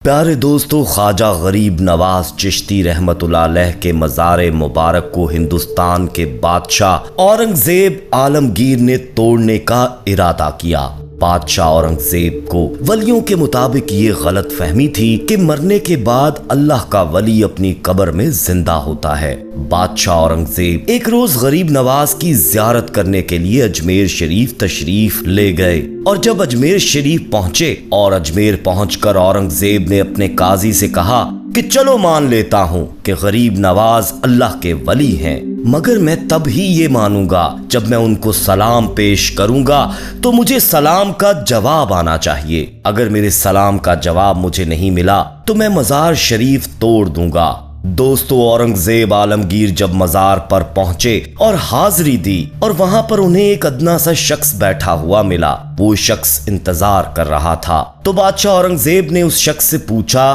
प्यारे दोस्तों, ख्वाजा गरीब नवाज चिश्ती रहमतुल्लाह अलैह के मज़ार मुबारक को हिंदुस्तान के बादशाह औरंगजेब आलमगीर ने तोड़ने का इरादा किया। बादशाह औरंगजेब को वलियों के मुताबिक ये गलत फहमी थी कि मरने के बाद अल्लाह का वली अपनी कब्र में जिंदा होता है। बादशाह औरंगजेब एक रोज गरीब नवाज की जियारत करने के लिए अजमेर शरीफ तशरीफ ले गए और जब अजमेर शरीफ पहुंचे और अजमेर पहुंचकर औरंगजेब ने अपने काजी से कहा कि चलो मान लेता हूँ कि गरीब नवाज अल्लाह के वली हैं, मगर मैं तब ही ये मानूंगा जब मैं उनको सलाम पेश करूंगा तो मुझे सलाम का जवाब आना चाहिए। अगर मेरे सलाम का जवाब मुझे नहीं मिला तो मैं मज़ार शरीफ तोड़ दूंगा। दोस्तों, औरंगजेब आलमगीर जब मज़ार पर पहुंचे और हाजिरी दी और वहां पर उन्हें एक अदना सा शख्स बैठा हुआ मिला। वो शख्स इंतजार कर रहा था तो बादशाह औरंगजेब ने उस शख्स से पूछा,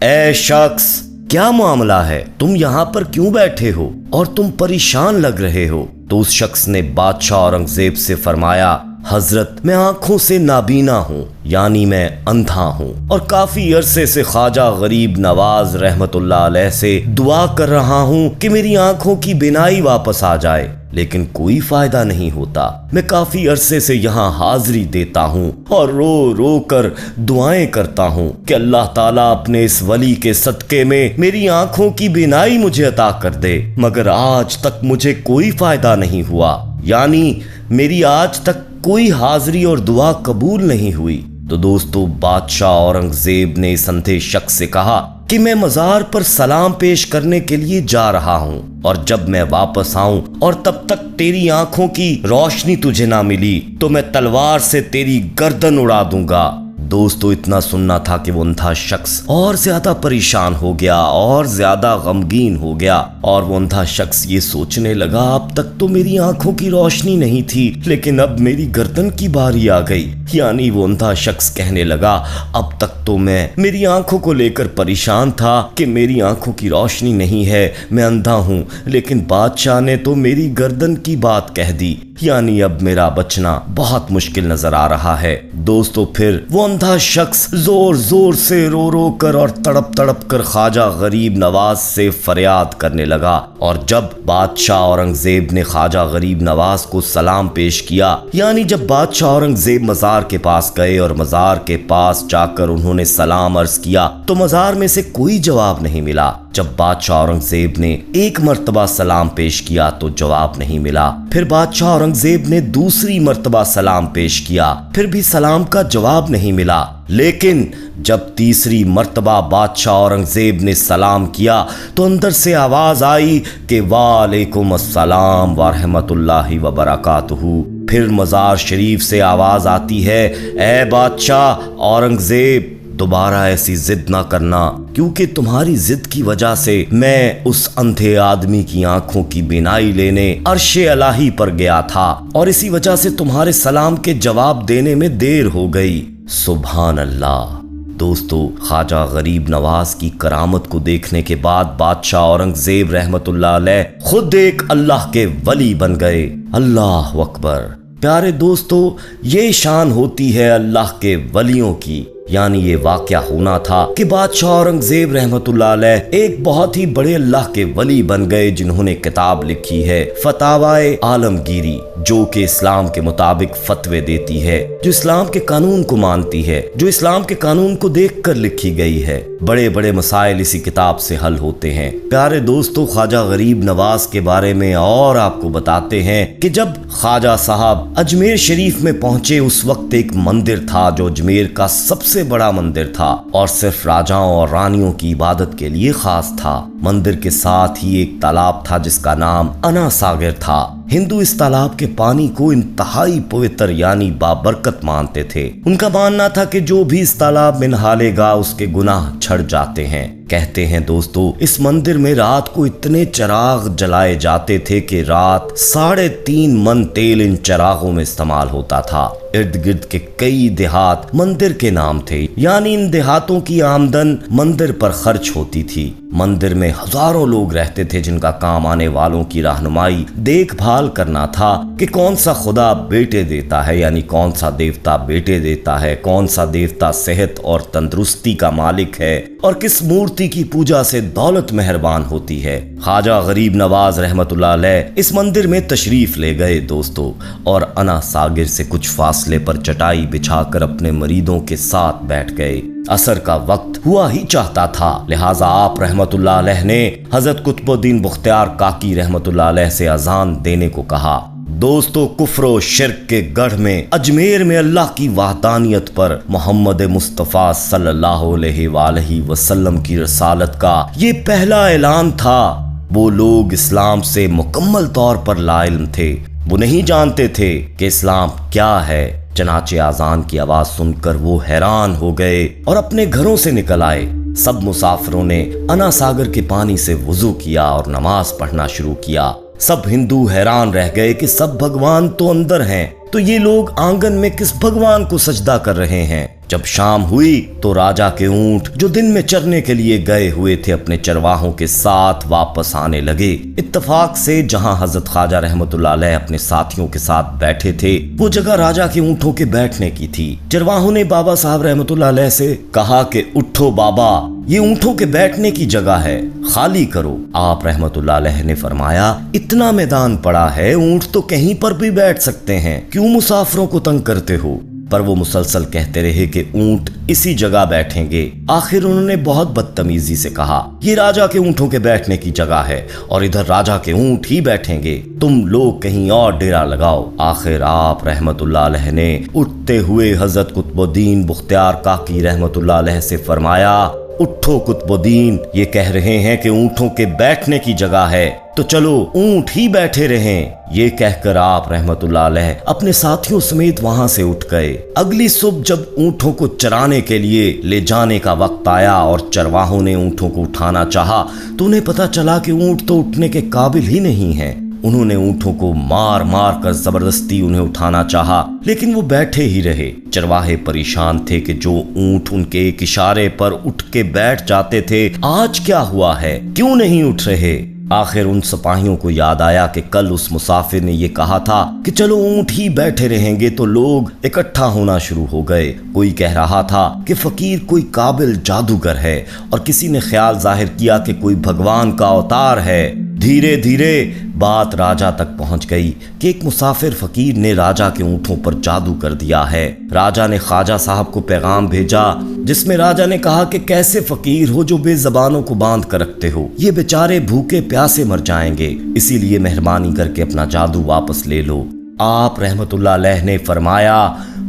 ए शख्स, क्या मामला है? तुम यहाँ पर क्यों बैठे हो और तुम परेशान लग रहे हो? तो उस शख्स ने बादशाह औरंगजेब से फरमाया, हजरत, मैं आंखों से नाबीना हूँ, यानी मैं अंधा हूँ और काफी अरसे से ख्वाजा गरीब नवाज रहमतुल्लाह अलैह से दुआ कर रहा हूँ कि मेरी आंखों की बिनाई वापस आ जाए, लेकिन कोई फायदा नहीं होता। मैं काफी अरसे से यहाँ हाजिरी देता हूँ और रो रो कर दुआएं करता हूँ कि अल्लाह ताला अपने इस वली के सदके में मेरी आंखों की बिनाई मुझे अता कर दे, मगर आज तक मुझे कोई फायदा नहीं हुआ, यानी मेरी आज तक कोई हाजिरी और दुआ कबूल नहीं हुई। तो दोस्तों, बादशाह औरंगजेब ने इस अंधे शख्स से कहा कि मैं मज़ार पर सलाम पेश करने के लिए जा रहा हूँ और जब मैं वापस आऊं और तब तक तेरी आंखों की रोशनी तुझे ना मिली तो मैं तलवार से तेरी गर्दन उड़ा दूंगा। दोस्तों, इतना सुनना था कि वो अंधा शख्स और ज्यादा परेशान हो गया और ज्यादा गमगीन हो गया और वो अंधा शख्स ये सोचने लगा, अब तक तो मेरी आंखों की रोशनी नहीं थी, लेकिन अब मेरी गर्दन की बारी आ गई। यानी वो अंधा शख्स कहने लगा, अब तक तो मैं मेरी आंखों को लेकर परेशान था कि मेरी आंखों की रोशनी नहीं है, मैं अंधा हूँ, लेकिन बादशाह ने तो मेरी गर्दन की बात कह दी, यानी अब मेरा बचना बहुत मुश्किल नजर आ रहा है। दोस्तों, फिर वो अंधा शख्स जोर जोर से रो रो कर और तड़प तड़प कर ख्वाजा गरीब नवाज से फरियाद करने लगा और जब बादशाह औरंगजेब ने ख्वाजा गरीब नवाज को सलाम पेश किया, यानी जब बादशाह औरंगजेब मज़ार के पास गए और मज़ार के पास जाकर उन्होंने सलाम अर्ज किया तो मज़ार में से कोई जवाब नहीं मिला। जब बादशाह औरंगजेब ने एक मर्तबा सलाम पेश किया तो जवाब नहीं मिला। फिर बादशाह औरंगजेब ने दूसरी मर्तबा सलाम पेश किया, फिर भी सलाम का जवाब नहीं मिला। लेकिन जब तीसरी मर्तबा बादशाह औरंगजेब ने सलाम किया तो अंदर से आवाज आई कि वालेकुम अस्सलाम व रहमतुल्लाहि व बरकातुहू। फिर मज़ार शरीफ से आवाज आती है, ए बादशाह औरंगजेब, दोबारा ऐसी जिद ना करना, क्योंकि तुम्हारी जिद की वजह से मैं उस अंधे आदमी की आंखों की बिनाई लेने अर्शे अलाही पर गया था और इसी वजह से तुम्हारे सलाम के जवाब देने में देर हो गई। सुभान अल्लाह। दोस्तों, ख्वाजा गरीब नवाज की करामत को देखने के बाद बादशाह औरंगजेब रहमतुल्लाह अलैह खुद एक अल्लाह के वली बन गए। अल्लाह अकबर। प्यारे दोस्तों, ये शान होती है अल्लाह के वलियों की। यानी ये वाक़या होना था कि बादशाह औरंगजेब रहमतुल्लाह अलैह एक बहुत ही बड़े अल्लाह के वली बन गए जिन्होंने किताब लिखी है फतावाए आलमगीरी, जो कि इस्लाम के मुताबिक फतवे देती है, जो इस्लाम के कानून को मानती है, जो इस्लाम के कानून को देखकर लिखी गई है। बड़े बड़े मसाइल इसी किताब से हल होते हैं। प्यारे दोस्तों, ख्वाजा गरीब नवाज के बारे में और आपको बताते हैं कि जब ख्वाजा साहब अजमेर शरीफ में पहुंचे उस वक्त एक मंदिर था जो अजमेर का सबसे बड़ा मंदिर था और सिर्फ राजाओं और रानियों की इबादत के लिए खास था। मंदिर के साथ ही एक तालाब था जिसका नाम अना सागर था। हिंदू इस तालाब के पानी को इंतहाई पवित्र यानी बाबरकत मानते थे। उनका मानना था कि जो भी इस तालाब में नहा लेगा उसके गुनाह छड़ जाते हैं। कहते हैं दोस्तों, इस मंदिर में रात को इतने चिराग जलाए जाते थे कि रात 3.5 मन तेल इन चिरागों में इस्तेमाल होता था। इर्द गिर्द के कई देहात मंदिर के नाम थे, यानी इन देहातों की आमदन मंदिर पर खर्च होती थी। मंदिर में हजारों लोग रहते थे जिनका काम आने वालों की रहनुमाई देखभाल करना था कि कौन सा खुदा बेटे देता है, यानी कौन सा देवता बेटे देता है, कौन सा देवता सेहत और तंदुरुस्ती का मालिक है और किस मूर्ति की पूजा से दौलत मेहरबान होती है। ख्वाजा गरीब नवाज रहमतुल्लाह अलैह इस मंदिर में तशरीफ ले गए दोस्तों, और अना सागिर से कुछ फासले पर चटाई बिछाकर अपने मरीदों के साथ बैठ गए। असर का वक्त हुआ ही चाहता था, लिहाजा आप रहमतुल्लाह अलैह ने हजरत कुतुबुद्दीन बख्तियार काकी रहमतुल्लाह अलैह से अजान देने को कहा। दोस्तों, कुफ्र शिर्क के गढ़ में अजमेर में अल्लाह की वहदानियत पर मोहम्मद मुस्तफ़ा सल्लल्लाहु अलैहि वसल्लम की रसालत का ये पहला ऐलान था। वो लोग इस्लाम से मुकम्मल तौर पर लाइल्म थे, वो नहीं जानते थे कि इस्लाम क्या है। चनाचे आजान की आवाज सुनकर वो हैरान हो गए और अपने घरों से निकल आए। सब मुसाफिरों ने अना सागर के पानी से वुजू किया और नमाज पढ़ना शुरू किया। सब हिंदू हैरान रह गए कि सब भगवान तो अंदर हैं, तो ये लोग आंगन में किस भगवान को सजदा कर रहे हैं। जब शाम हुई तो राजा के ऊंट जो दिन में चरने के लिए गए हुए थे अपने चरवाहों के साथ वापस आने लगे। इत्तफाक से जहां हजरत ख्वाजा रहमतुल्लाह अलैह अपने साथियों के साथ बैठे थे वो जगह राजा के ऊंटों के बैठने की थी। चरवाहों ने बाबा साहब रहमतुल्लाह अलैह से कहा कि उठो बाबा, ये ऊंटों के बैठने की जगह है, खाली करो। आप रहमतुल्लाह अलैह ने फरमाया, इतना मैदान पड़ा है, ऊंट तो कहीं पर भी बैठ सकते हैं, क्यों मुसाफिरों को तंग करते हो। पर वो मुसलसल कहते रहे कि ऊंट इसी जगह बैठेंगे। आखिर उन्होंने बहुत बदतमीजी से कहा, ये राजा के ऊंटों के बैठने की जगह है और इधर राजा के ऊंट ही बैठेंगे, तुम लोग कहीं और डेरा लगाओ। आखिर आप रहमतुल्लाह अलैह ने उठते हुए हजरत कुतुबुद्दीन बख्तियार काकी रहमतुल्लाह अलैह से फरमाया, उठो कुतुबुद्दीन, ये कह रहे हैं कि ऊंटों के बैठने की जगह है, तो चलो ऊंट ही बैठे रहें। ये कहकर आप रहमतुल्लाह अलैह अपने साथियों समेत वहां से उठ गए। अगली सुबह जब ऊंटों को चराने के लिए ले जाने का वक्त आया और चरवाहों ने ऊंटों को उठाना चाहा तो उन्हें पता चला कि ऊंट तो उठने के काबिल ही नहीं है। उन्होंने ऊंटों को मार मार कर जबरदस्ती उन्हें उठाना चाहा, लेकिन वो बैठे ही रहे। चरवाहे परेशान थे कि जो ऊंट उनके एक इशारे पर उठ के बैठ जाते थे, आज क्या हुआ है, क्यों नहीं उठ रहे। आखिर उन सिपाहियों को याद आया कि कल उस मुसाफिर ने ये कहा था कि चलो ऊंट ही बैठे रहेंगे, तो लोग इकट्ठा होना शुरू हो गए। कोई कह रहा था कि फकीर कोई काबिल जादूगर है और किसी ने ख्याल जाहिर किया कि कोई भगवान का अवतार है। धीरे धीरे बात राजा तक पहुंच गई कि एक मुसाफिर फकीर ने राजा के ऊंटों पर जादू कर दिया है। राजा ने ख्वाजा साहब को पैगाम भेजा जिसमें राजा ने कहा कि कैसे फकीर हो जो बेज़बानों को बांध कर रखते हो, ये बेचारे भूखे प्यासे मर जाएंगे, इसीलिए मेहरबानी करके अपना जादू वापस ले लो। आप रहमतुल्लाह अलैह ने फरमाया,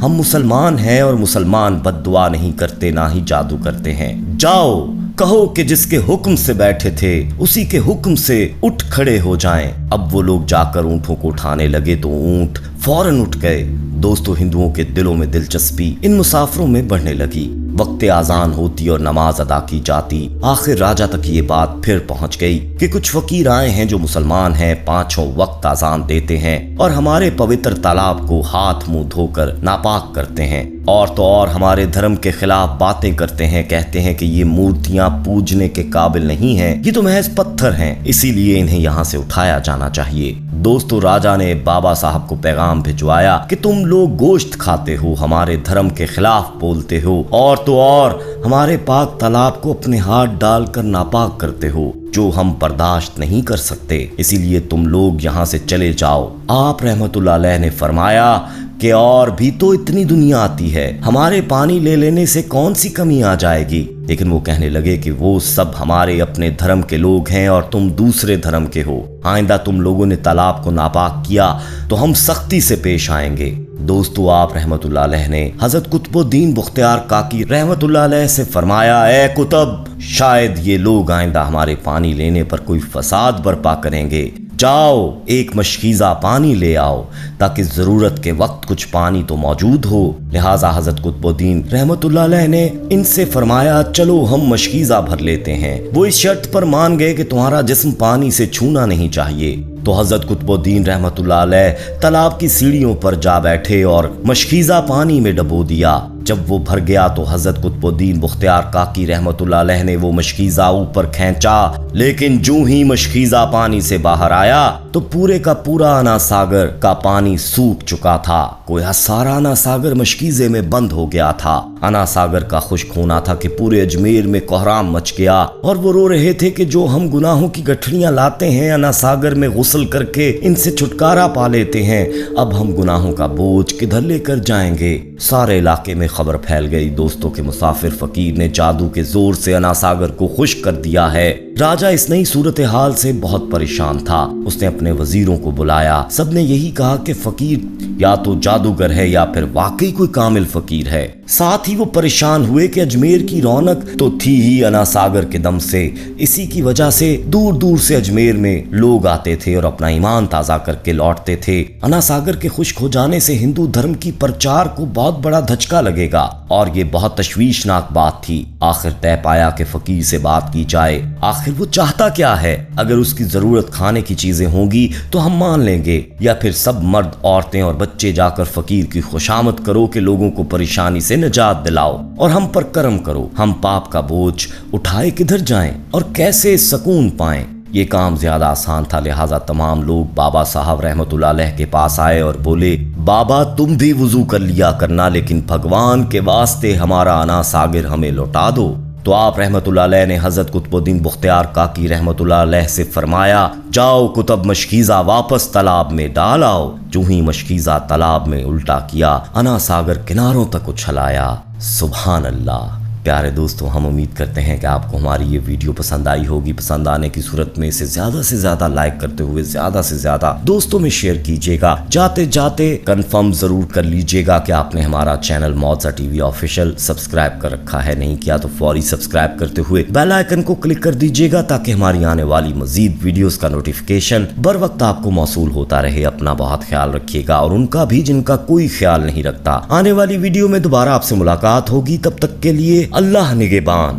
हम मुसलमान हैं और मुसलमान बद्दुआ नहीं करते ना ही जादू करते हैं। जाओ कहो कि जिसके हुक्म से बैठे थे उसी के हुक्म से उठ खड़े हो जाएं। अब वो लोग जाकर ऊंटों को उठाने लगे तो ऊंट फौरन उठ गए। दोस्तों, हिंदुओं के दिलों में दिलचस्पी इन मुसाफिरों में बढ़ने लगी। वक्त आजान होती और नमाज अदा की जाती। आखिर राजा तक ये बात फिर पहुंच गई कि कुछ फकीर आए हैं जो मुसलमान हैं, पांचों वक्त आजान देते हैं और हमारे पवित्र तालाब को हाथ मुंह धोकर नापाक करते हैं, और तो और हमारे धर्म के खिलाफ बातें करते हैं। कहते हैं कि ये मूर्तियां पूजने के काबिल नहीं हैं, ये तो महज पत्थर हैं, इसीलिए इन्हें यहाँ से उठाया जाना चाहिए। दोस्तों, राजा ने बाबा साहब को पैगाम भिजवाया कि तुम लोग गोश्त खाते हो, हमारे धर्म के खिलाफ बोलते हो, और तो और हमारे पाक तालाब को अपने हाथ डालकर नापाक करते हो, जो हम बर्दाश्त नहीं कर सकते, इसीलिए तुम लोग यहाँ से चले जाओ। आप रहमतुल्लाह अलैह ने फरमाया कि और भी तो इतनी दुनिया आती है, हमारे पानी ले लेने से कौन सी कमी आ जाएगी। लेकिन वो कहने लगे कि वो सब हमारे अपने धर्म के लोग हैं और तुम दूसरे धर्म के हो। आइंदा तुम लोगों ने तालाब को नापाक किया तो हम सख्ती से पेश आएंगे। दोस्तों, आप रहमतुल्लाह अलैह ने हजरत कुतुबुद्दीन बख्तियार काकी रहमतुल्लाह अलैह से फरमाया, ए कुतुब, शायद ये लोग आइंदा हमारे पानी लेने पर कोई फसाद बर्पा करेंगे। जाओ एक मशकीज़ा पानी ले आओ ताकि जरूरत के वक्त कुछ पानी तो मौजूद हो। लिहाजा हजरत कुतुबुद्दीन रहमतुल्लाह अलैह ने इनसे फरमाया, चलो हम मशकीज़ा भर लेते हैं। वो इस शर्त पर मान गए कि तुम्हारा जिस्म पानी से छूना नहीं चाहिए। तो हजरत कुतुबुद्दीन रहमतुल्लाह अलैह तालाब की सीढ़ियों पर जा बैठे और मशकीज़ा पानी में डबो दिया। जब वो भर गया तो हजरत कुतुबुद्दीन बख्तियार काकी रहमतुल्लाह अलैह ने वो मशकीज़ा ऊपर खींचा, लेकिन जूं ही मशकीज़ा पानी से बाहर आया तो पूरे का पूरा अना सागर का पानी सूख चुका था। गोया सारा अना सागर मशकीज़े में बंद हो गया था। अना सागर का खुश्क होना था कि पूरे अजमेर में कोहराम मच गया और वो रो रहे थे कि जो हम गुनाहों की गठरियां लाते हैं अना सागर में गुस्ल करके इनसे छुटकारा पा लेते हैं, अब हम गुनाहों का बोझ किधर लेकर जाएंगे। सारे इलाके में खबर फैल गई, दोस्तों के मुसाफिर फकीर ने जादू के जोर से अना सागर को खुश्क कर दिया है। राजा इस नई सूरत हाल से बहुत परेशान था। उसने अपने वजीरों को बुलाया। सबने यही कहा कि फकीर या तो जादूगर है या फिर वाकई कोई कामिल फकीर है। साथ ही वो परेशान हुए कि अजमेर की रौनक तो थी ही अना सागर के दम से, इसी की वजह से दूर दूर से अजमेर में लोग आते थे और अपना ईमान ताजा करके लौटते थे। अना सागर के खुश्क हो जाने से हिंदू धर्म की प्रचार को बहुत बड़ा धचका लगेगा और ये बहुत तशवीशनाक बात थी। आखिर तय पाया कि फकीर से बात की जाए। आखिर वो चाहता क्या है? अगर उसकी जरूरत खाने की चीजें होंगी तो हम मान लेंगे, या फिर सब मर्द औरतें और बच्चे जाकर फकीर की खुशामद करो कि लोगों को परेशानी से निजात दिलाओ और हम पर करम करो। हम पाप का बोझ उठाए किधर जाएं और कैसे सुकून पाएं? ये काम ज्यादा आसान था, लिहाजा तमाम लोग बाबा साहब रहमतुल्लाह अलैह के पास आए और बोले, बाबा तुम भी वुजू कर लिया करना, लेकिन भगवान के वास्ते हमारा अना सागर हमें लौटा दो। तो आप रहमतुल्लाह अलैह ने हजरत कुतुबुद्दीन बख्तियार काकी रहमतुल्लाह अलैह से फरमाया, जाओ कुतुब मशकीज़ा वापस तालाब में डाल आओ। जो ही मशकीज़ा तालाब में उल्टा किया, अना सागर किनारों तक उछल आया। सुभान अल्लाह। प्यारे दोस्तों, हम उम्मीद करते हैं कि आपको हमारी ये वीडियो पसंद आई होगी। पसंद आने की सूरत में इसे ज्यादा से ज्यादा लाइक करते हुए ज्यादा से ज्यादा दोस्तों में शेयर कीजिएगा। जाते जाते कंफर्म जरूर कर लीजिएगा कि आपने हमारा चैनल मौजा टीवी ऑफिशियल सब्सक्राइब कर रखा है। नहीं किया तो फौरी सब्सक्राइब करते हुए बेल आइकन को क्लिक कर दीजिएगा ताकि हमारी आने वाली मजीद वीडियोस का नोटिफिकेशन बर वक्त आपको मौसूल होता रहे। अपना बहुत ख्याल रखिएगा और उनका भी जिनका कोई ख्याल नहीं रखता। आने वाली वीडियो में दोबारा आपसे मुलाकात होगी, तब तक के लिए अल्लाह निगहबान।